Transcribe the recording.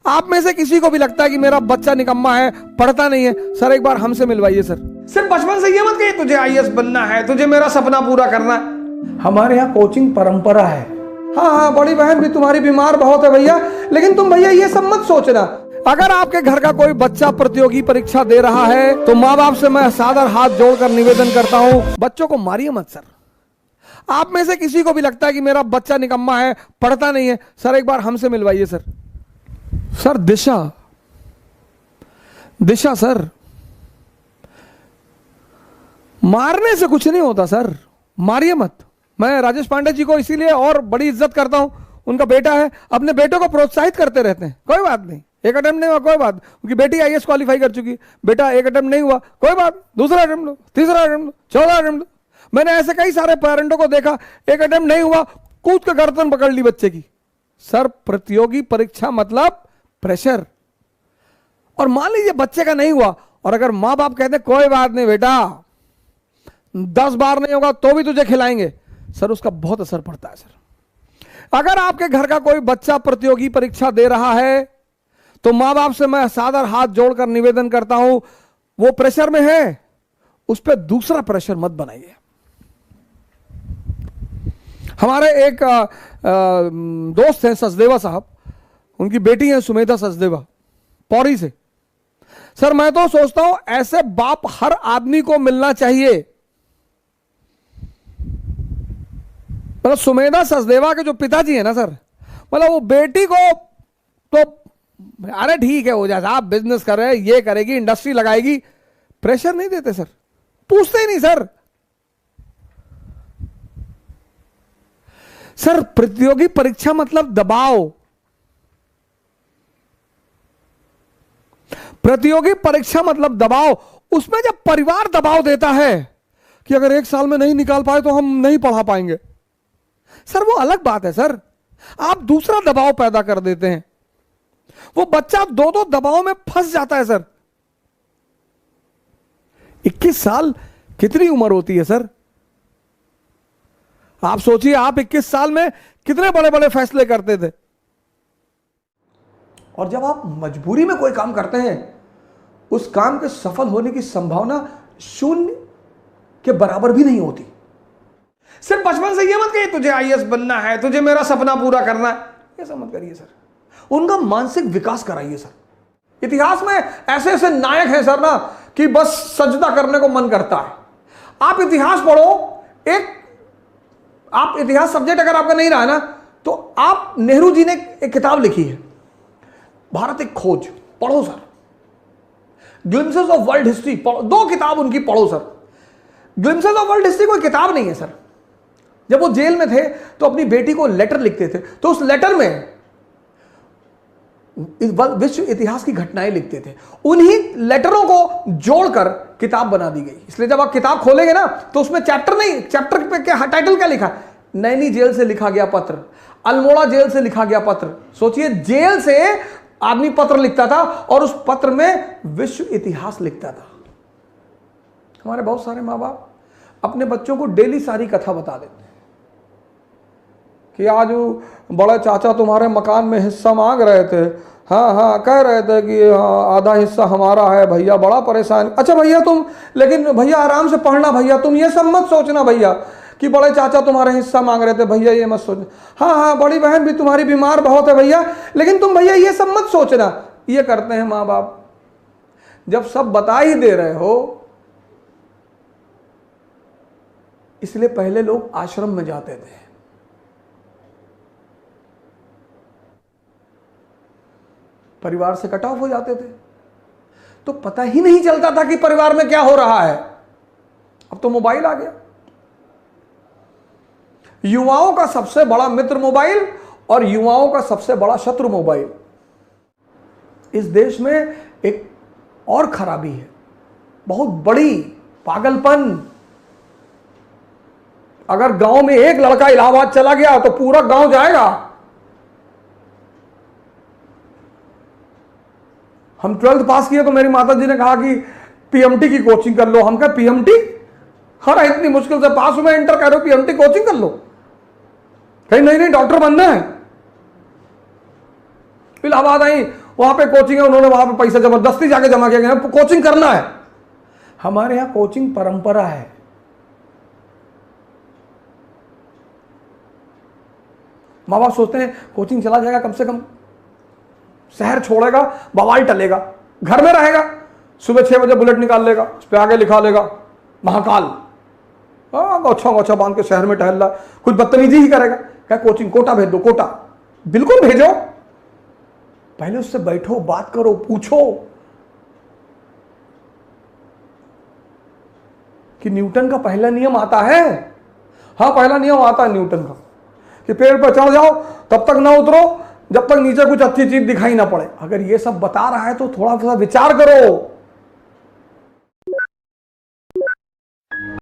आप में से किसी को भी लगता है कि मेरा बच्चा निकम्मा है, पढ़ता नहीं है, सर एक बार हमसे मिलवाइए सर। सिर्फ बचपन से ये मत कहिए तुझे आईएएस बनना है, तुझे मेरा सपना पूरा करना है। हमारे यहाँ कोचिंग परंपरा है। हाँ हाँ, बड़ी बहन भी तुम्हारी बीमार बहुत है भैया, लेकिन तुम भैया ये सब मत सोचना। अगर आपके घर का कोई बच्चा प्रतियोगी परीक्षा दे रहा है तो माँ बाप से मैं सादर हाथ जोड़कर निवेदन करता हूँ, बच्चों को मारिए मत सर। आप में से किसी को भी लगता है कि मेरा बच्चा निकम्मा है, पढ़ता नहीं है, सर एक बार हमसे मिलवाइए सर। सर दिशा दिशा सर, मारने से कुछ नहीं होता सर, मारिए मत। मैं राजेश पांडे जी को इसीलिए और बड़ी इज्जत करता हूं, उनका बेटा है, अपने बेटों को प्रोत्साहित करते रहते हैं। कोई बात नहीं, एक अटेम्प्ट नहीं हुआ कोई बात, उनकी बेटी आईएएस क्वालिफाई कर चुकी, बेटा एक अटेम्प्ट नहीं हुआ कोई बात, दूसरा अटेम्प्ट लो, तीसरा अटेम्प्ट लो, चौथा अटेम्प्ट लो। मैंने ऐसे कई सारे पेरेंटों को देखा, एक अटेम्प्ट नहीं हुआ, कूद के गर्दन पकड़ ली बच्चे की। सर प्रतियोगी परीक्षा मतलब प्रेशर। और मान लीजिए बच्चे का नहीं हुआ और अगर मां बाप कहते कोई बात नहीं बेटा, 10 बार नहीं होगा तो भी तुझे खिलाएंगे, सर उसका बहुत असर पड़ता है सर। अगर आपके घर का कोई बच्चा प्रतियोगी परीक्षा दे रहा है तो मां बाप से मैं सादर हाथ जोड़कर निवेदन करता हूं, वो प्रेशर में है, उस पर दूसरा प्रेशर मत बनाइए। हमारे एक दोस्त हैं सचदेवा साहब, उनकी बेटी है सुमेधा सचदेवा, पौड़ी से। सर मैं तो सोचता हूं ऐसे बाप हर आदमी को मिलना चाहिए। मतलब सुमेधा सचदेवा के जो पिताजी है ना सर, मतलब वो बेटी को तो अरे ठीक है हो जाए साहब, बिजनेस कर रहे हैं, ये करेगी, इंडस्ट्री लगाएगी, प्रेशर नहीं देते सर, पूछते ही नहीं सर। सर प्रतियोगी परीक्षा मतलब दबाव। प्रतियोगी परीक्षा मतलब दबाव। उसमें जब परिवार दबाव देता है कि अगर 1 साल में नहीं निकाल पाए तो हम नहीं पढ़ा पाएंगे, सर वो अलग बात है सर, आप दूसरा दबाव पैदा कर देते हैं, वो बच्चा दो दबाव में फंस जाता है सर। 21 साल कितनी उम्र होती है सर? आप सोचिए, आप 21 साल में कितने बड़े बड़े फैसले करते थे। और जब आप मजबूरी में कोई काम करते हैं, उस काम के सफल होने की संभावना 0 के बराबर भी नहीं होती। सिर्फ बचपन से ये मत कहिए तुझे आईएएस बनना है, तुझे मेरा सपना पूरा करना है, ये सब मत करिए सर। उनका मानसिक विकास कराइए सर। इतिहास में ऐसे ऐसे नायक हैं सर ना कि बस सजदा करने को मन करता है। आप इतिहास पढ़ो, आप इतिहास सब्जेक्ट अगर आपका नहीं रहा ना, तो आप नेहरू जी ने एक किताब लिखी है, भारत एक खोज, पढ़ो sir. Glimpses of world history, 2 किताब उनकी पढ़ो sir. Glimpses of world history कोई किताब नहीं है सर। जब वो जेल में थे तो अपनी बेटी को लेटर लिखते थे, तो उस लेटर में विश्व इतिहास की घटनाएं लिखते थे। उन्हीं लेटरों को जोड़कर किताब बना दी गई। इसलिए जब आप किताब खोलेंगे ना तो उसमें चैप्टर नहीं, चैप्टर पे क्या टाइटल क्या लिखा, नैनी जेल से लिखा गया पत्र, अल्मोड़ा जेल से लिखा गया पत्र। सोचिए, जेल से आदमी पत्र लिखता था और उस पत्र में विश्व इतिहास लिखता था। हमारे बहुत सारे माँ बाप अपने बच्चों को डेली सारी कथा बता देते हैं कि आज बड़े चाचा तुम्हारे मकान में हिस्सा मांग रहे थे, हाँ हाँ कह रहे थे कि आधा हिस्सा हमारा है भैया, बड़ा परेशान। अच्छा भैया तुम, लेकिन भैया आराम से पढ़ना भैया, तुम ये सब मत सोचना भैया कि बड़े चाचा तुम्हारे हिस्सा मांग रहे थे, भैया ये मत सोचना। हाँ हाँ, बड़ी बहन भी तुम्हारी बीमार बहुत है भैया, लेकिन तुम भैया ये सब मत सोचना। ये करते हैं माँ बाप। जब सब बता ही दे रहे हो, इसलिए पहले लोग आश्रम में जाते थे। परिवार से कट ऑफ हो जाते थे, तो पता ही नहीं चलता था कि परिवार में क्या हो रहा है। अब तो मोबाइल आ गया। युवाओं का सबसे बड़ा मित्र मोबाइल और युवाओं का सबसे बड़ा शत्रु मोबाइल। इस देश में एक और खराबी है, बहुत बड़ी पागलपन। अगर गांव में एक लड़का इलाहाबाद चला गया तो पूरा गांव जाएगा। हम 12th पास किए तो मेरी माता जी ने कहा कि पीएमटी की कोचिंग कर लो। हम कहा पीएमटी, हर इतनी मुश्किल से पास हुए, इंटर कर रहे हो, पीएमटी कोचिंग कर लो। कहीं नहीं नहीं, डॉक्टर बनना है। इलाहाबाद आई, वहां पे कोचिंग है, उन्होंने वहां पे पैसा जबरदस्ती जाके जमा किया, कोचिंग करना है। हमारे यहां कोचिंग परंपरा है। माँ बाप सोचते हैं कोचिंग चला जाएगा, कम से कम शहर छोड़ेगा, बवाल टलेगा, घर में रहेगा, सुबह 6 बजे बुलेट निकाल लेगा, उस पर आगे लिखा लेगा महाकाल, गोछा गोछा बांध के शहर में टहल रहा, कुछ बदतमीजी ही करेगा। क्या कोचिंग, कोटा भेज दो, कोटा बिल्कुल भेजो। पहले उससे बैठो, बात करो, पूछो कि न्यूटन का पहला नियम आता है। हाँ, पहला नियम आता है न्यूटन का कि पेड़ पर चढ़ जाओ तब तक ना उतरो जब तक नीचे कुछ अच्छी चीज दिखाई ना पड़े। अगर ये सब बता रहा है तो थोड़ा सा विचार करो।